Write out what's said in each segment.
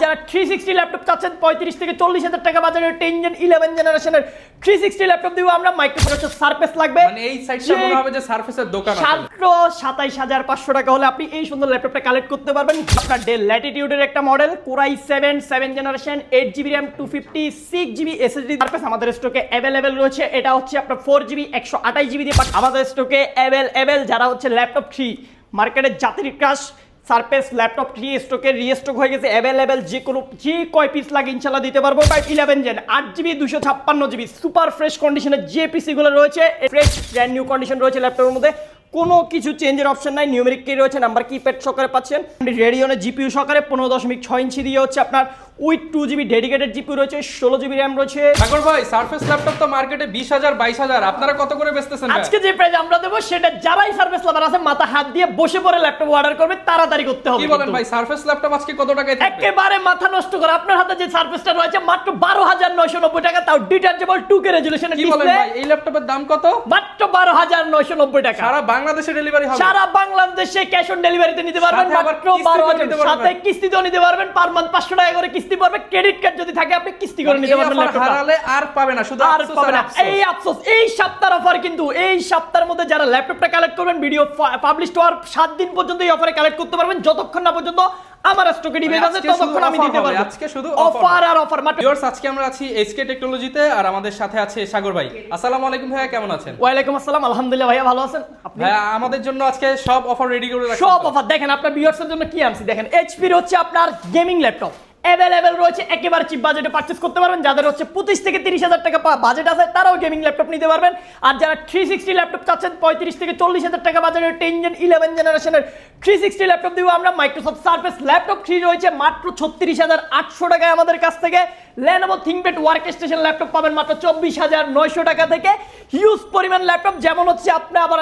যারা 360 ল্যাপটপ চাচ্ছেন 35 থেকে 40,000 টাকা বাজারের 10 জেন 11 জেনারেশনের 360 ল্যাপটপ দিব আমরা। মাইক্রোপ্রসেসর সারফেস লাগবে, মানে এই সাইডটা মনে হবে যে সারফেসের দোকান আছে। মাত্র 27,500 টাকা হলে আপনি এই সুন্দর ল্যাপটপটা কালেক্ট করতে পারবেন। আপনার ডেল ল্যাটিটিউডের একটা model, core i 7 generation, 8GB RAM 256GB SSD surface আমাদের স্টকে অ্যাভেলেবেল রয়েছে। এটা হচ্ছে আপনার 4GB 128GB দিয়ে আমাদের স্টকে অ্যাভেলেবেল। যারা হচ্ছে ল্যাপটপ 3 মার্কেটের জাতির ক্রাশ সারফেস ল্যাপটপ 3 স্টকে রিস্টক হয়ে গেছে অ্যাভেলেবেল। যে কয় পিস লাগে ইনশাল্লাহ দিতে পারবো। 11 gen 8GB 256GB super fresh কন্ডিশনের যে পিসিগুলো রয়েছে, ফ্রেশ ব্র্যান্ড নিউ কন্ডিশন রয়েছে ল্যাপটপের মধ্যে, কোনো কিছু চেঞ্জের অপশন নাই। নিউমেরিক কি রয়েছে, নাম্বার কিপ্যাড সহকারে পাচ্ছেন, রেডিয়নের জিপিইউ সহকারে 15.6 ইঞ্চি দিয়ে হচ্ছে আপনার উইথ 2GB ডেডিকেটেড জিপিইউ রয়েছে, 16GB RAM রয়েছে। সাগর ভাই, সারফেস ল্যাপটপ তো মার্কেটে 20,000 22,000, আপনারা কত করে বেচতেছেন? আজকে যে প্রাইস আমরা দেবো সেটা যারাই সারফেস লাভার আছে মাথা হাত দিয়ে বসে পড়ে ল্যাপটপ অর্ডার করবে, তাড়াতাড়ি করতে হবে। কি বলেন ভাই, সারফেস ল্যাপটপ আজকে কত টাকায় থাকবে? একেবারে মাথা নষ্ট করে আপনার হাতে যে সারফেসটা রয়েছে মাত্র 12,990 টাকা, তাও ডিটাচেবল 2K রেজোলিউশনের কি বলেন ডিসপ্লে। ভাই, এই ল্যাপটপের দাম কত? মাত্র 12,990 টাকা। সারা বাংলাদেশে ডেলিভারি হবে? সারা বাংলাদেশে ক্যাশ অন ডেলিভারিতে নিতে পারবেন, সাথে আবার মাত্র কিস্তিতেও 12,000 নিতে পারবেন। সাথে কিস্তিতেও নিতে পারবেন। পার মান্থ 500 টাকা করে কিস্তি পড়বে। ক্রেডিট কার্ড যদি থাকে আপনি কিস্তি করে নিতে পারবেন ল্যাপটপটা। হারালে আর পাবে না, শুধু আর আফসোস পাবে আর না। আফসোস। এই আফসোস, এই সপ্তাহের অফার কিন্তু এই সপ্তাহের মধ্যে যারা ল্যাপটপটা কালেক্ট করবেন, ভিডিও পাবলিশ হওয়ার 7 দিন পর্যন্ত এই অফারে কালেক্ট করতে পারবেন, যতক্ষণ না পর্যন্ত আমার স্টকে ডিভাইস আছে ততক্ষণ আমি দিতে পারবো। আজকে শুধু অফার আর অফার। ভিউয়ার্স, আজকে আমরা আছি এসকে টেকনোলজিতে আর আমাদের সাথে আছে সাগর ভাই। আসসালামু আলাইকুম ভাইয়া, কেমন আছেন? ওয়ালাইকুম আসসালাম, আলহামদুলিল্লাহ ভাইয়া ভালো আছেন আপনি? ভাইয়া, আমাদের জন্য আজকে সব অফার রেডি করে রাখছেন। সব অফার দেখেন আপনার ভিউয়ার্সের জন্য কি আনছি দেখেন। এইচপি হচ্ছে আপনার গেমিং ল্যাপটপ অ্যাভেলেবেল রয়েছে, একেবারে চিপ বাজেটে পারচেজ করতে পারবেন। যাদের হচ্ছে 25 থেকে 30,000 টাকা বাজেট আছে তারাও গেমিং ল্যাপটপ নিতে পারবেন। আর যারা 360 ল্যাপটপ চাচ্ছেন 35 থেকে 40,000 টাকা বাজারের 10 জেন 11 জেনারেশনের 360 ল্যাপটপ দিব আমরা। মাইক্রোসফট সারফেস ল্যাপটপ 3 রয়েছে মাত্র 36,800 টাকায় আমাদের কাছ থেকে। Lenovo ThinkPad ওয়ার্কস্টেশন ল্যাপটপ পাবেন মাত্র 24,900 টাকা থেকে। হিউজ পরিমাণ ল্যাপটপ, যেমন হচ্ছে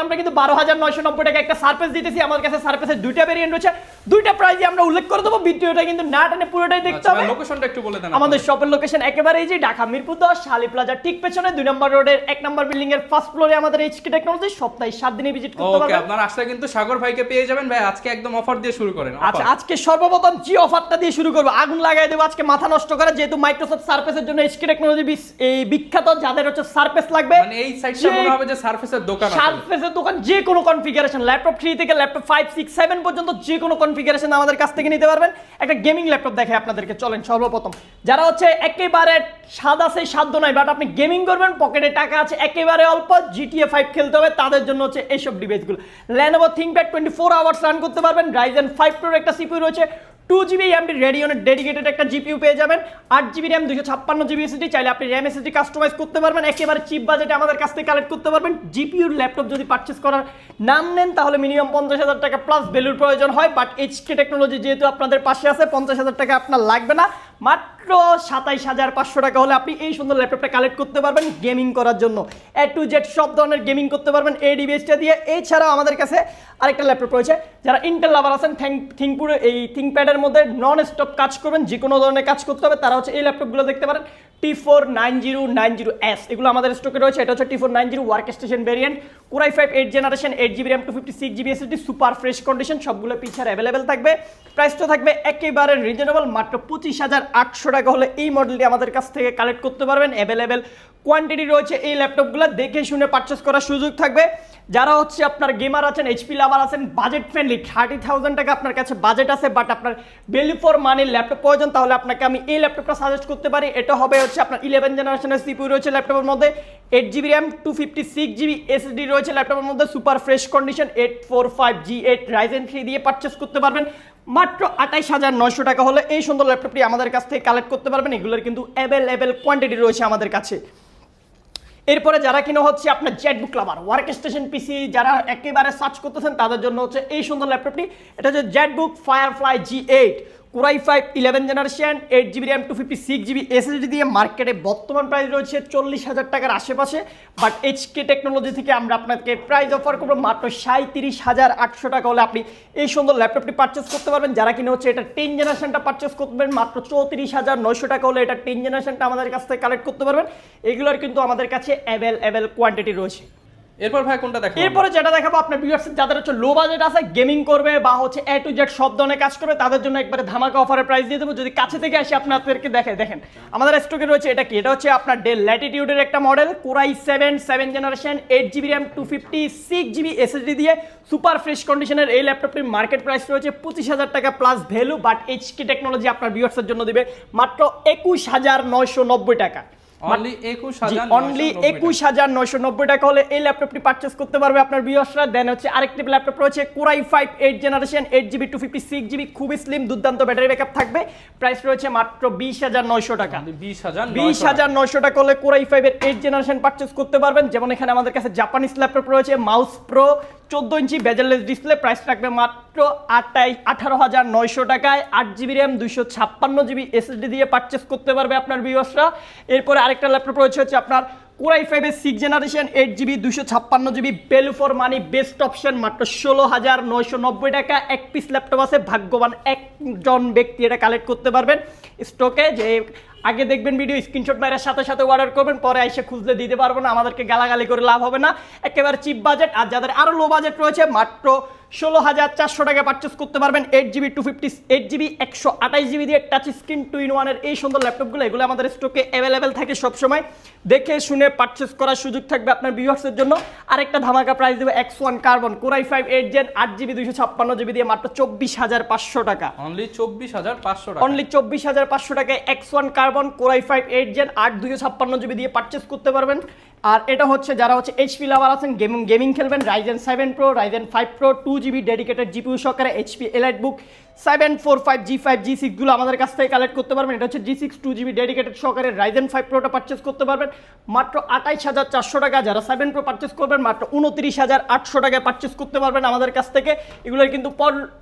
আমরা কিন্তু 12,990 টাকা একটা সারফেস দিতেছি। আমাদের কাছে সারফেসের দুইটা ভেরিয়েন্ট রয়েছে, দুইটা প্রাইসই আমরা উল্লেখ করে দেবো। ভিডিওটা কিন্তু না টেনে পুরোটাই দেখতে হবে। লোকেশনটা একটু বলে দেন। আমাদের শপের লোকেশন একেবারে এই যে ঢাকা মিরপুর 10 শালি প্লাজা ঠিক পেছনে 2 নম্বর রোডের 1 নম্বর বিল্ডিং এর ফার্স্ট ফ্লোরে আমাদের এইচকে টেকনোলজি। সপ্তাহে 7 দিনে ভিজিট করতে পারবেন। ওকে, আপনারা আসলে কিন্তু সাগর ভাইকে পেয়ে যাবেন। ভাই, আজকে একদম অফার দিয়ে শুরু করেন। আচ্ছা, আজকে সর্বপ্রথম জি অফারটা দিয়ে শুরু করব, আগুন লাগাই দেব আজকে মাথা নষ্ট করে। যেহেতু মাইক্রোসফট সারফেসের জন্য এইচকে টেকনোলজি এই বিখ্যাত, যাদের হচ্ছে সারফেস লাগবে, মানে এই সাইডটা মনে হবে যে সারফেসের দোকান আছে। সারফেসের দোকান, যে কোনো কনফিগারেশন ল্যাপটপ 3 থেকে ল্যাপটপ 5 6 7 পর্যন্ত যে কোনো কনফিগারেশন আমাদের কাছ থেকে নিতে পারবেন। একটা গেমিং ল্যাপটপ দেখে আপনাদেরকে, চলেন সর্বপ্রথম যারা হচ্ছে একেবারে সাদা সেই সাধ্য নাই বাট আপনি গেমিং করবেন, পকেটে টাকা আছে একেবারে অল্প, GTA 5 খেলতে হবে, তাদের জন্য হচ্ছে এইসব ডিভাইসগুলো। Lenovo ThinkPad 24 আওয়ার্স রান করতে পারবেন। Ryzen 5 Pro একটা CPU রয়েছে, 2GB AMD রেডিয়নের ডেডিকেটেড একটা জিপিইউ পেয়ে যাবেন, 8GB RAM 256GB SSD। চাইলে আপনি RAM SSD কাস্টমাইজ করতে পারবেন, একেবারে চিপ বাজেটে আমাদের কাছ থেকে কালেক্ট করতে পারবেন। জিপিইউর ল্যাপটপ যদি পারচেজ করার নাম নেন তাহলে মিনিমাম 50,000 টাকা প্লাস ভ্যালুর প্রয়োজন হয়, বাট এইচকে টেকনোলজি যেহেতু আপনাদের পাশে আছে 50,000 টাকা আপনার লাগবে না। মাত্র 27,500 টাকা হলে আপনি এই সুন্দর ল্যাপটপটা কালেক্ট করতে পারবেন গেমিং করার জন্য। A to Z সব ধরনের গেমিং করতে পারবেন এই ডিভাইসটা দিয়ে। এছাড়াও আমাদের কাছে আরেকটা ল্যাপটপ রয়েছে, যারা ইন্টেল লাভার আছেন, থিংকপুরে এই থিংকপ্যাডের মধ্যে নন স্টপ কাজ করবেন, যে কোনো ধরনের কাজ করতে হবে, তারা হচ্ছে এই ল্যাপটপগুলো দেখতে পারেন। T49090S এগুলো আমাদের স্টকে রয়েছে। এটা হচ্ছে T490 workstation variant, core i 5 8 generation, 8GB RAM 256GB SSD super fresh condition, সবগুলো পিছার অ্যাভেলেবেল থাকবে। প্রাইসটা থাকবে একেবারে রিজনেবল, মাত্র 25,800 টাকা হলে এই মডেলটি আমাদের কাছ থেকে কালেক্ট করতে পারবেন। অ্যাভেলেবেল কোয়ান্টিটি রয়েছে এই ল্যাপটপগুলো, দেখে শুনে পারচেস করার সুযোগ থাকবে। যারা হচ্ছে আপনার গেমার আছেন, এইচপি লাভার আছেন, বাজেট ফ্রেন্ডলি 30,000 টাকা আপনার কাছে বাজেট আছে বাট আপনার ভ্যালু ফর মানির ল্যাপটপ প্রয়োজন, তাহলে আপনাকে আমি এই ল্যাপটপটা সাজেস্ট করতে পারি। এটা হবে হচ্ছে আপনার 11 জেনারেশনের CPU রয়েছে ল্যাপটপের মধ্যে, 8GB RAM 256GB SSD রয়েছে ল্যাপটপের মধ্যে, super fresh condition, 845G8 Ryzen 3 দিয়ে পারচেস করতে পারবেন। মাত্র 28,900 টাকা হলে এই সুন্দর ল্যাপটপটি আমাদের কাছ থেকে কালেক্ট করতে পারবেন। এগুলোর কিন্তু অ্যাভেলেবেল কোয়ান্টিটি রয়েছে আমাদের কাছে। এরপরে যারা কিনা হচ্ছে আপনার জেটবুক লাভার, ওয়ার্কস্টেশন পিসি যারা একেবারে সার্চ করতেছেন, তাদের জন্য হচ্ছে এই সুন্দর ল্যাপটপটি। এটা হচ্ছে Jetbook firefly G8 core i 5 11 generation, 8GB RAM 256GB SSD দিয়ে মার্কেটে বর্তমান প্রাইস রয়েছে 40,000 টাকার আশেপাশে, বাট এইচকে টেকনোলজি থেকে আমরা আপনাকে প্রাইস অফার করবো মাত্র 37,800 টাকা হলে আপনি এই সুন্দর ল্যাপটপটি পারচেস করতে পারবেন। যারা কিনা হচ্ছে এটা 10 জেনারেশনটা পারচেস করবেন মাত্র 34,900 টাকা হলে এটা 10 জেনারেশনটা আমাদের কাছ থেকে কালেক্ট করতে পারবেন। এগুলোর কিন্তু আমাদের কাছে অ্যাভেলেবেল কোয়ান্টিটি রয়েছে। এরপর ভাই কোনটা দেখাবো? এরপরে যেটা দেখাবো আপনার ভিউয়ার্স যাদের হচ্ছে লো বাজেট আছে, গেমিং করবে বা হচ্ছে এ টু জেড সব ধরনের কাজ করবে, তাদের জন্য একবারে ধামাকা অফারের প্রাইস দিয়ে দেবো। যদি কাছে থেকে আসি আপনাদেরকে দেখেন আমাদের স্টকে রয়েছে এটা কি, এটা হচ্ছে আপনার ডেল ল্যাটিটিউডের একটা model, core i 7 generation 8GB RAM 256GB SSD দিয়ে সুপার ফ্রেশ কন্ডিশনের এই ল্যাপটপটির মার্কেট প্রাইস রয়েছে 25,000 টাকা plus value, but HK technology আপনার ভিউয়ার্সের জন্য দিবে মাত্র 21,990 টাকা। অনলি 21,990 টাকা হলে এই ল্যাপটপটি পারচেজ করতে পারবে আপনার ভিউয়ার্সরা। দেন হচ্ছে আরেকটি ল্যাপটপ রয়েছে কোরাই 5 8 জেনারেশন 8GB 256GB, খুবই স্লিম, দুর্দান্ত ব্যাটারি ব্যাকআপ থাকবে, প্রাইস রয়েছে মাত্র 20,900 টাকা। 20,900 টাকা হলে কোরাই 5 এর 8 জেনারেশন পারচেজ করতে পারবেন। যেমন এখানে আমাদের কাছে জাপানিজ ল্যাপটপ রয়েছে মাউস প্রো 14 ইঞ্চি বেজেললেস ডিসপ্লে, প্রাইস রাখবে মাত্র 18,900 টাকায়। 8GB র্যাম 256GB SSD দিয়ে পারচেজ করতে পারবে আপনার ভিউয়ার্সরা। এরপরে আরেকটা ল্যাপটপ রয়েছে হচ্ছে আপনার কোরাই 5 এর 6 generation 8GB 256GB, value for money best option, মাত্র 16,990 টাকা। এক পিস ল্যাপটপ আছে, ভাগ্যবান একজন ব্যক্তি এটা কালেক্ট করতে পারবেন স্টকে। যে আগে দেখবেন ভিডিও স্ক্রিনশট মারার সাথে সাথে অর্ডার করবেন, পরে এসে খুঁজলে দিতে পারবো না, আমাদেরকে গালাগালি করে লাভ হবে না। একেবারে চিপ বাজেট। আর যাদের আরো লো বাজেট রয়েছে মাত্র 16,400 টাকা পারচেস করতে পারবেন 8GB 128GB দিয়ে টাচ স্ক্রিন 2-in-1 এর এই সুন্দর ল্যাপটপগুলো, এগুলো আমাদের স্টকে অ্যাভেলেবেল থাকে সবসময়। দেখে শুনে পারচেস করার সুযোগ থাকবে আপনার ভিউয়ার্সের জন্য। আরেকটা ধামাকা প্রাইস দেবে X1 carbon core i 5 8 gen 8GB 256GB দিয়ে মাত্র 24,500 টাকা। অনলি 24,500 টাকা। অনলি 24,500 টাকায় X1 carbon core i 5 8 gen 8 256GB দিয়ে পারচেস করতে পারবেন। আর এটা হচ্ছে যারা হচ্ছে এইচপি লাভার আছেন, গেমিং খেলবেন, Ryzen 7 pro Ryzen 5 pro 2GB dedicated GPU সহকারে এইচপি এলাইট বুক 745 G5 G6 গুলো আমাদের কাছ থেকে কালেক্ট করতে পারবেন। এটা হচ্ছে G6 2GB ডেডিকেটেড সহকারে রাইজেন 5 প্রোটা পারচেস করতে পারবেন মাত্র 28,400 টাকা। যারা 7 প্রো পারচেস করবেন মাত্র 29,800 টাকায় পারচেস করতে পারবেন আমাদের কাছ থেকে। এগুলোর কিন্তু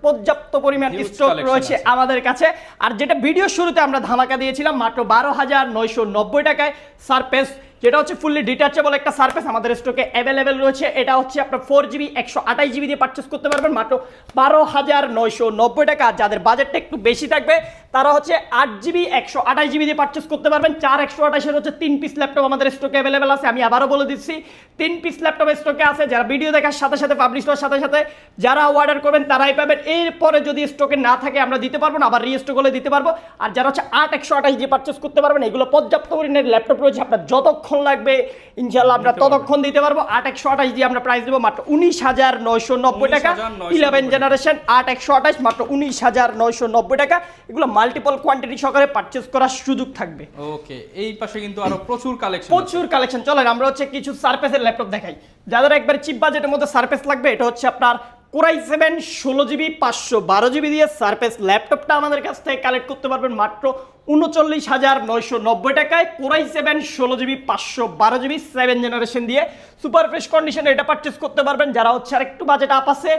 পর্যাপ্ত পরিমাণ স্টক রয়েছে আমাদের কাছে। আর যেটা ভিডিও শুরুতে আমরা ধামাকা দিয়েছিলাম মাত্র 12,990 টাকায় সারফেস, যেটা হচ্ছে ফুললি ডিটাচেবল একটা সারফেস, আমাদের স্টকে অ্যাভেলেবেল রয়েছে। এটা হচ্ছে আপনার 4GB 128GB দিয়ে পারচেস করতে পারবেন মাত্র 12,990 টাকা। যাদের বাজেটটা একটু বেশি থাকবে তারা হচ্ছে 8GB 128GB দিয়ে পারচেস করতে পারবেন। 4 128 হচ্ছে 3 পিস ল্যাপটপ আমাদের স্টকে অ্যাভেলেবেল আছে। আমি আবারও বলে দিচ্ছি 3 পিস ল্যাপটপ স্টকে আছে। যারা ভিডিও দেখার সাথে সাথে পাবলিশ হওয়ার সাথে সাথে যারা অর্ডার করবেন তারাই পাবেন। এরপরে যদি স্টকে না থাকে আমরা দিতে পারবো না, আবার রিস্টক হলে দিতে পারবো। আর যারা হচ্ছে 8 128 দিয়ে পারচেস করতে পারবেন, এগুলো পর্যাপ্ত পরিমাণের ল্যাপটপ রয়েছে, আপনার যতক্ষণ লাগবে ইনশাআল্লাহ আমরা ততক্ষণ দিতে পারবো। 8 128 দিয়ে আমরা প্রাইস দেবো মাত্র 19,990 টাকা। 11 জেনারেশন 8 128 মাত্র 19,990 টাকা। এগুলো মাল্টিপল কোয়ান্টিটি সহকারে পারচেজ করার সুযোগ থাকবে। ওকে, এই পাশে কিন্তু আরো প্রচুর কালেকশন চলেন আমরা হচ্ছে কিছু সারফেসের ল্যাপটপ দেখাই। যাদের একবার চিপ বাজেটের মধ্যে সারফেস লাগবে, এটা হচ্ছে আপনার কোরাই 7 16GB 512GB দিয়ে সারফেস ল্যাপটপটা আমাদের কাছ থেকে কালেক্ট করতে পারবেন মাত্র 39,990 টাকায়। কোরাই 7 16GB 512GB 7 জেনারেশন দিয়ে সুপার ফ্রেশ কন্ডিশনে এটা পারচেস করতে পারবেন। যারা হচ্ছে আর একটু বাজেট আপ আছে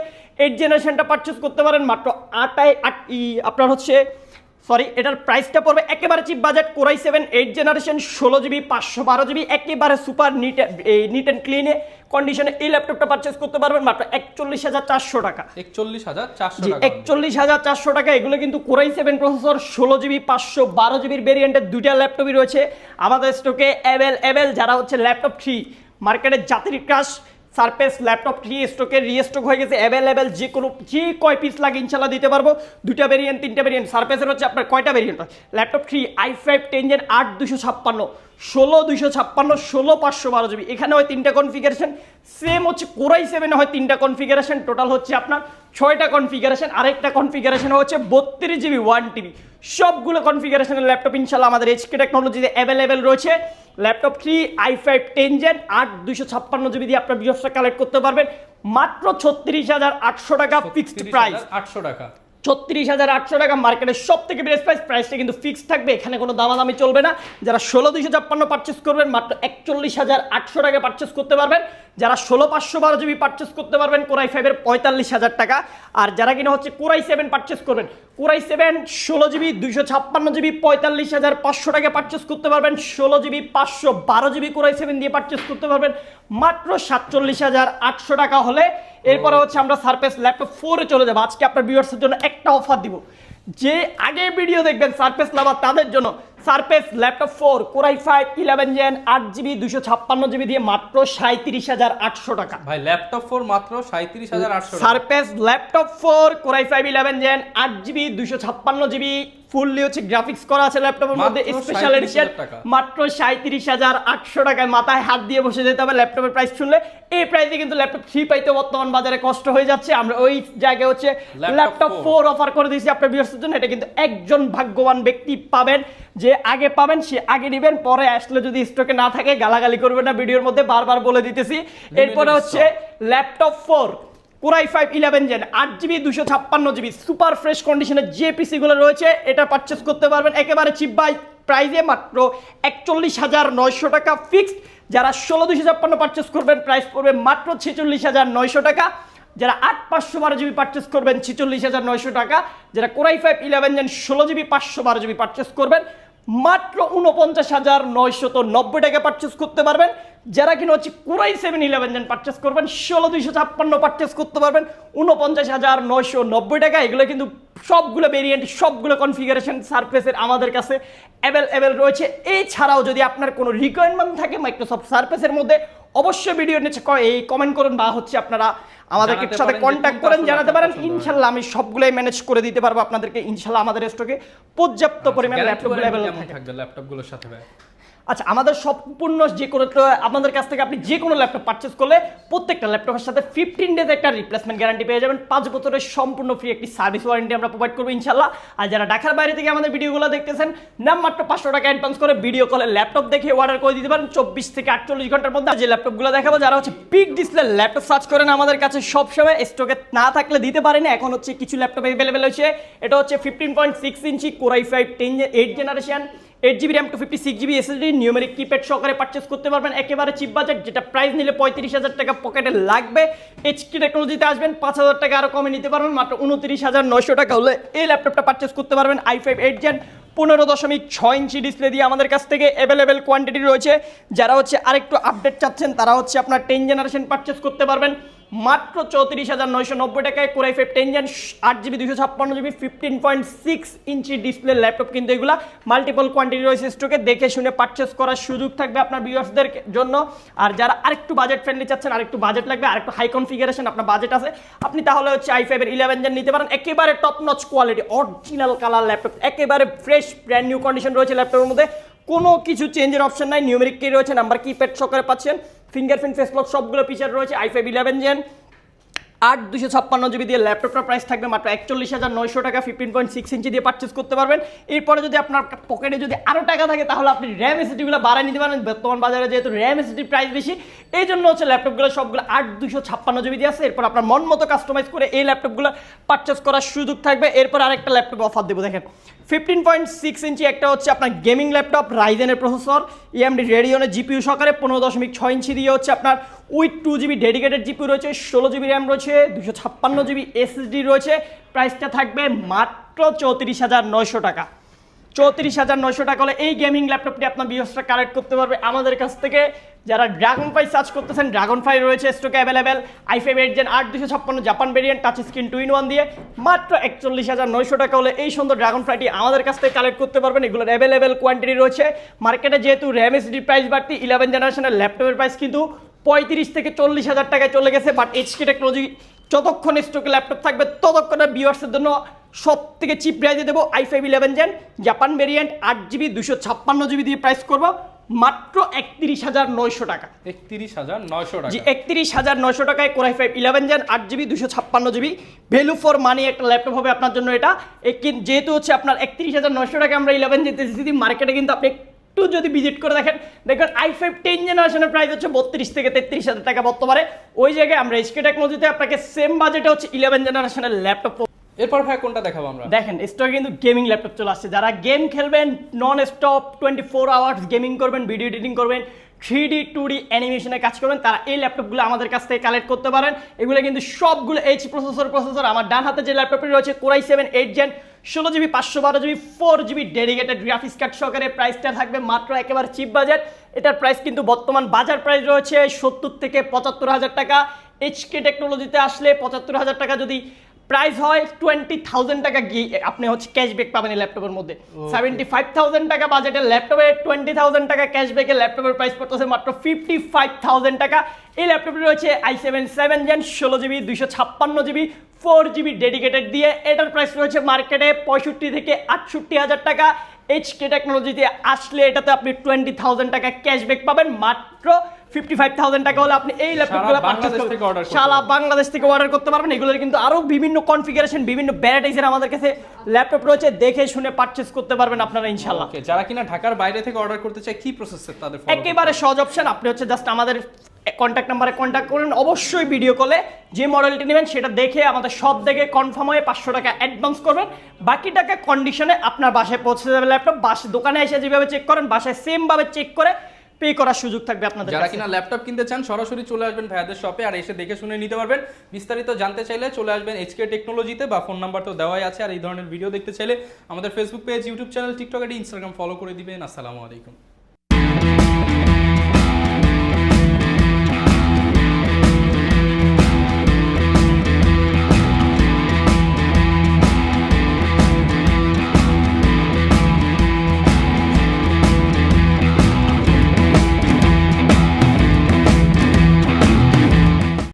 8 জেনারেশনটা পারচেস করতে পারেন মাত্র আপনার হচ্ছে এটার প্রাইসটা পড়বে একেবারে chip budget core i 7 8 generation 16GB 512GB একেবারে সুপার নিট অ্যান্ড ক্লিন কন্ডিশনে এই ল্যাপটপটা পারচেস করতে পারবেন মাত্র 41,400 টাকা। 41,400 টাকা। এগুলো কিন্তু কোরাই 7 প্রসেসর 16GB 512GB ভেরিয়েন্টের দুইটা ল্যাপটপই রয়েছে আমাদের স্টকে অ্যাভেলেবেল। যারা হচ্ছে ল্যাপটপ 3 মার্কেটের জাতির ক্রাশ সারফেস ল্যাপটপ 3 স্টকের রিস্টক হয়ে গেছে অ্যাভেলেবেল। যে কয় পিস লাগে ইনশাল্লাহ দিতে পারবো। দুইটা ভেরিয়েন্ট 3টা ভেরিয়েন্ট সারফেসের হচ্ছে আপনার কয়টা variant laptop 3 i5 10 gen 8 256 16 256 16 512GB, এখানে হয় 3টা কনফিগারেশন। সেম হচ্ছে কোরাই 7 হয় 3টা কনফিগারেশন, টোটাল হচ্ছে আপনার 6টা কনফিগারেশন। আরেকটা কনফিগারেশন হচ্ছে 32GB 1TB। সবগুলো কনফিগারেশনের ল্যাপটপ ইনশাল্লাহ আমাদের এইচকে টেকনোলজিতে অ্যাভেলেবেল রয়েছে। ল্যাপটপ 3 i5 10 জেন 8 256GB দিয়ে আপনার ভিউয়ার্সরা কালেক্ট করতে পারবেন মাত্র 36,800 টাকা ফিক্সড প্রাইস। 800 টাকা 36,800 টাকা মার্কেটের সব থেকে বেস্ট প্রাইস। প্রাইসটা কিন্তু ফিক্সড থাকবে, এখানে কোনো দামাদামি চলবে না। যারা 16 256 পারচেস করবেন মাত্র 41,800 টাকা পারচেস করতে পারবেন। যারা 16 512GB পারচেস করতে পারবেন কোরাই 5 এর 45,000 টাকা। আর যারা কিনা হচ্ছে কোরাই 7 পারচেস করবেন কোরাই 7 16GB 256GB 45,500 টাকা পারচেস করতে পারবেন। 16GB 512GB কোরাই 7 দিয়ে পারচেস করতে পারবেন মাত্র 47,800 টাকা হলে। এরপরে হচ্ছে আমরা সারফেস ল্যাপটপ 4 এ চলে যাবো। আজকে আপনার ভিউয়ার্সের জন্য একটা অফার দিব, যে আগে ভিডিও দেখবেন সারফেস লাভার তাদের জন্য surface laptop 4 core i 5 11 gen 8GB 256GB দিয়ে মাত্র 37,800 টাকা। ভাই ল্যাপটপ 4 মাত্র 37,800 টাকা। Surface laptop 4 core i 5 11 gen 8GB 256GB fully হচ্ছে গ্রাফিক্স করা আছে ল্যাপটপের মধ্যে, মাত্র স্পেশাল এডিশন 37,000 টাকা। মাত্র 37,800 টাকায়। মাথায় হাত দিয়ে বসে যেতে হবে ল্যাপটপের প্রাইস শুনলে। এই প্রাইসে কিন্তু ল্যাপটপ 3 পাইতে বর্তমান বাজারে কষ্ট হয়ে যাচ্ছে। আমরা ওই জায়গায় হচ্ছে ল্যাপটপ 4 অফার করে দিয়েছি আপনার ভিউয়ার্সদের জন্য। এটা কিন্তু একজন ভাগ্যবান ব্যক্তি পাবেন, যে আগে পাবেন সে আগে নেবেন, পরে আসলে যদি স্টকে না থাকে গালাগালি করবেন না, ভিডিওর মধ্যে বারবার বলে দিতেছি। এরপরে হচ্ছে laptop 4 core i 5 11 gen 8GB 256GB super fresh কন্ডিশনের যে পিসিগুলো রয়েছে এটা পারচেস করতে পারবেন একেবারে চিপ বাই প্রাইসে মাত্র 41,900 টাকা ফিক্সড। যারা 16,256 পারচেস করবেন প্রাইস পড়বে মাত্র 46,900 টাকা। যারা 8/512GB পারচেস করবেন 46,900 টাকা। যারা core i 5 11 gen 16GB 512GB purchase করবেন মাত্র 49,990 টাকা পারচেস করতে পারবেন। যারা কিনা হচ্ছে কোরাই 7 11 জেন পারচেস করবেন 16,256 পারচেস করতে পারবেন 49,990 টাকা। এগুলো কিন্তু সবগুলো ভেরিয়েন্ট, সবগুলো কনফিগারেশন সারফেসের আমাদের কাছে অ্যাভেলেবেল রয়েছে। এছাড়াও যদি আপনার কোনো রিকোয়ারমেন্ট থাকে মাইক্রোসফট সারফেসের মধ্যে অবশ্যই ভিডিও নিচে এই কমেন্ট করুন, বা হচ্ছে আপনারা আমাদেরকে জানাতে সাথে পারেন যে কন্ট্যাক্ট কোনটা করেন, আসলে জানাতে পারেন। আপনার পছন্দ হয়। ইনশাল্লাহ আমি সবগুলোই ম্যানেজ করে দিতে পারবো আপনাদেরকে। ইনশাল্লাহ আমাদের স্টকে পর্যাপ্ত পরিমাণ ল্যাপটপগুলো অ্যাভেলেবল কেমন থাকে। থাকবে ল্যাপটপগুলোর সাথে ভাই? আচ্ছা, আমাদের সম্পূর্ণ যে কোনো আপনাদের কাছ থেকে আপনি যে কোনো ল্যাপটপ পারচেস করলে প্রত্যেকটা ল্যাপটপের সাথে 15 ডেজ একটা রিপ্লেসমেন্ট গ্যারান্টি পেয়ে যাবেন। 5 বছরের সম্পূর্ণ ফ্রি একটি সার্ভিস ওয়ারেন্টি আমরা প্রোভাইড করবো ইনশাল্লাহ। আর যারা ঢাকার বাইরে থেকে আমাদের ভিডিওগুলো দেখতেছেন, নাম মাত্র 500 টাকা অ্যাডভান্স করে ভিডিও কলে ল্যাপটপ দেখে অর্ডার করে দিতে পারেন 24 থেকে 48 ঘন্টার মধ্যে। যে ল্যাপটপগুলো দেখাবো, যারা হচ্ছে বিগ ডিসপ্লে ল্যাপটপ সার্চ করেন আমাদের কাছে সবসময় স্টকে না থাকলে দিতে পারেন, এখন হচ্ছে কিছু ল্যাপটপ অ্যাভেলেবেল হয়েছে। এটা হচ্ছে 15.6 ইঞ্চি core i 5 8 generation 8GB RAM 256GB SSD numeric keypad সহকারে পারচেস করতে পারবেন একেবারে চিপ বাজেট। যেটা প্রাইস নিলে 35,000 টাকা পকেটে লাগবে। এইচপি টেকনোলজিতে আসবেন 5,000 টাকা আরও কমে নিতে পারবেন, মাত্র 29,900 টাকা হলে এই ল্যাপটপটা পারচেস করতে পারবেন। i5 8 জেন 15.6 ইঞ্চি ডিসপ্লে দিয়ে আমাদের কাছ থেকে অ্যাভেলেবেল কোয়ান্টিটি রয়েছে। যারা হচ্ছে আরেকটু আপডেট চাচ্ছেন তারা হচ্ছে আপনার 10 জেনারেশন পারচেস করতে পারবেন মাত্র 34,990 টাকায়। Core i 5 10 gen 8GB 256GB 15.6 inch display laptop, কিন্তু এগুলা মাল্টিপল কোয়ান্টিটি রয়েছে স্টকে, দেখে শুনে পারচেস করার সুযোগ থাকবে আপনার ভিউয়ার্সদের জন্য। আর যারা আরেকটু বাজেট ফ্রেন্ডলি চাচ্ছেন, আরেকটু বাজেট লাগবে, আরেকটু হাই কনফিগারেশন আপনার বাজেট আছে, আপনি তাহলে হচ্ছে i5 এর 11 জেন নিতে পারেন। একেবারে top notch quality original colour laptop, একেবারে ফ্রেশ ব্র্যান্ড নিউ কন্ডিশন রয়েছে ল্যাপটপের মধ্যে, কোনো কিছু চেঞ্জের অপশন নাই। নিউমেরিক কি রয়েছে, নাম্বার কিপ্যাড সহকারে পাচ্ছেন, ফিঙ্গারপ্রিন্ট ফেস লক সবগুলো ফিচার রয়েছে। i5 11 জেন 8 256GB দিয়ে ল্যাপটপটার প্রাইস থাকবে মাত্র 41,900 টাকা। 15.6 ইঞ্চি দিয়ে পারচেস করতে পারবেন। এরপরে যদি আপনার পকেটে যদি আরও টাকা থাকে তাহলে আপনি র্যাম এসএসডিগুলো বাড়ায় নিতে পারেন। বর্তমান বাজারে যেহেতু র্যাম এসএসডির প্রাইস বেশি, এই জন্য হচ্ছে ল্যাপটপগুলো সবগুলো 8 256GB দিয়ে আছে। এরপর আপনার মন মতো কাস্টমাইজ করে এই ল্যাপটপগুলো পারচেস করার সুযোগ থাকবে। এরপর আরেকটা ল্যাপটপ অফার দেবো, দেখেন 15.6 ইঞ্চি একটা হচ্ছে আপনার গেমিং ল্যাপটপ, রাইজেনের প্রসেসর, AMD রেডিয়নের জিপিইউ সহকারে 15.6 ইঞ্চি দিয়ে হচ্ছে আপনার উইথ 2GB ডেডিকেটেড জিপিইউ রয়েছে, 16GB র্যাম রয়েছে, 256GB SSD রয়েছে। প্রাইসটা থাকবে মাত্র 34,900 টাকা। 34,900 টাকা হলে এই গেমিং ল্যাপটপটি আপনার ভিউয়ার্সরা কালেক্ট করতে পারবে আমাদের কাছ থেকে। যারা ড্রাগন ফ্লাই সার্চ করতেছেন, ড্রাগন ফ্লাই রয়েছে স্টকে available. i5 8 gen 8 256 Japan variant touch screen 2-in-1 দিয়ে মাত্র 41,900 টাকা হলে এই সুন্দর ড্রাগন ফ্লাইটি আমাদের কাছ থেকে কালেক্ট করতে পারবেন। এগুলোর অ্যাভেলেবেল কোয়ান্টিটি রয়েছে মার্কেটে। যেহেতু র্যাম এসডি প্রাইস বাড়তি, 11 জেনারেশনের ল্যাপটপের প্রাইস কিন্তু 35 থেকে 40,000 টাকায় চলে গেছে। বাট এইচপি টেকনোলজি যতক্ষণ স্টকে ল্যাপটপ থাকবে ততক্ষণে ভিউয়ার্সের জন্য সব থেকে চিপ প্রাইসে দেবো। i5 11 gen Japan variant 8GB 256GB দিয়ে প্রাইস করবো মাত্র 31,900 টাকা। 31,900 টাকা। জি, 31,900 টাকায় core i 5 11 gen 8GB 256GB value for money একটা ল্যাপটপ হবে আপনার জন্য। এটা যেহেতু হচ্ছে আপনার 31,900 টাকা আমরা 11 যেতে মার্কেটে, কিন্তু আপনি একটু যদি ভিজিট করে দেখেন, দেখবেন i5 10 জেনারেশনের প্রাইস হচ্ছে 32 থেকে 33,000 টাকা বর্তমানে। ওই জায়গায় আমরা এইচকে টেকনোলজিতে আপনাকে সেম বাজেটে হচ্ছে 11 জেনারেশনের ল্যাপটপ। এরপর ভাই কোনটা দেখাবো আমরা? দেখেন স্টকে কিন্তু গেমিং ল্যাপটপ চলে আসছে। যারা গেম খেলবেন, নন স্টপ 24 আওয়ার্স গেমিং করবেন, ভিডিও এডিটিং করবেন, 3D 2D অ্যানিমেশনে কাজ করবেন, তারা এই ল্যাপটপগুলো আমাদের কাছ থেকে কালেক্ট করতে পারেন। এগুলো কিন্তু সবগুলো এইচ প্রসেসর। আমার ডান হাতে যে ল্যাপটপটি রয়েছে core i 7 8 gen 16GB 512GB 4GB dedicated graphics card সহকারে। প্রাইসটা থাকবে মাত্র একেবারে চিপ বাজেট। এটার প্রাইস কিন্তু বর্তমান বাজার প্রাইস রয়েছে 70 থেকে 75,000 টাকা। এইচকে টেকনোলজিতে আসলে 75,000 টাকা যদি প্রাইস হয় 20,000 টাকা আপনি হচ্ছে ক্যাশব্যাক পাবেন এই ল্যাপটপের মধ্যে। 75,000 টাকা বাজেটের ল্যাপটপে 20,000 টাকা ক্যাশব্যাকে ল্যাপটপের প্রাইস পড়তেছে মাত্র 55,000 টাকা। এই ল্যাপটপটি রয়েছে i7 7 Gen 16GB 256GB 4GB dedicated দিয়ে। এটার প্রাইস রয়েছে মার্কেটে 65 থেকে 68,000 টাকা। এইচকে টেকনোলজিতে আসলে এটাতে আপনি 20,000 টাকা ক্যাশব্যাক পাবেন। মাত্র 55,000 টাকা হলে আপনি এই ল্যাপটপগুলো সারা বাংলাদেশ থেকে অর্ডার করতে পারবেন। এগুলোর কিন্তু আরো বিভিন্ন কনফিগারেশন, বিভিন্ন ভ্যারাইটিসের আমাদের কাছে ল্যাপটপ রয়েছে, দেখে শুনে পারচেজ করতে পারবেন আপনারা ইনশাআল্লাহ। ওকে, যারা কিনা ঢাকার বাইরে থেকে অর্ডার করতে চায় কি প্রসেসে তাদের follow করতে একেবারে সহজ অপশন, আপনি হচ্ছে জাস্ট আমাদের কন্ট্যাক্ট নাম্বারে কন্ট্যাক্ট করুন। অবশ্যই ভিডিও কলে যে মডেলটি নেবেন সেটা দেখে আমাদের সব দেখে কনফার্ম হয়ে 500 টাকা অ্যাডভান্স করবেন, বাকি টাকা কন্ডিশনে আপনার বাসায় পৌঁছে যাবে ল্যাপটপ। দোকানে এসে যেভাবে চেক করেন বাসায় সেম ভাবে চেক করে পে করার সুযোগ থাকবে আপনাদের যারা কাছে। কিনা ল্যাপটপ কিনতে চান সরাসরি চলে আসবেন ভাইয়াদের শপে, আর এসে দেখে শুনে নিতে পারবেন। বিস্তারিত জানতে চাইলে চলে আসবেন এইচকে টেকনোলজিতে, বা ফোন নাম্বার তো দেওয়াই আছে। আর এই ধরনের ভিডিও দেখতে চাইলে আমাদের Facebook page, YouTube channel, TikTok, Instagram follow করে দিবেন। আসসালামু আলাইকুম।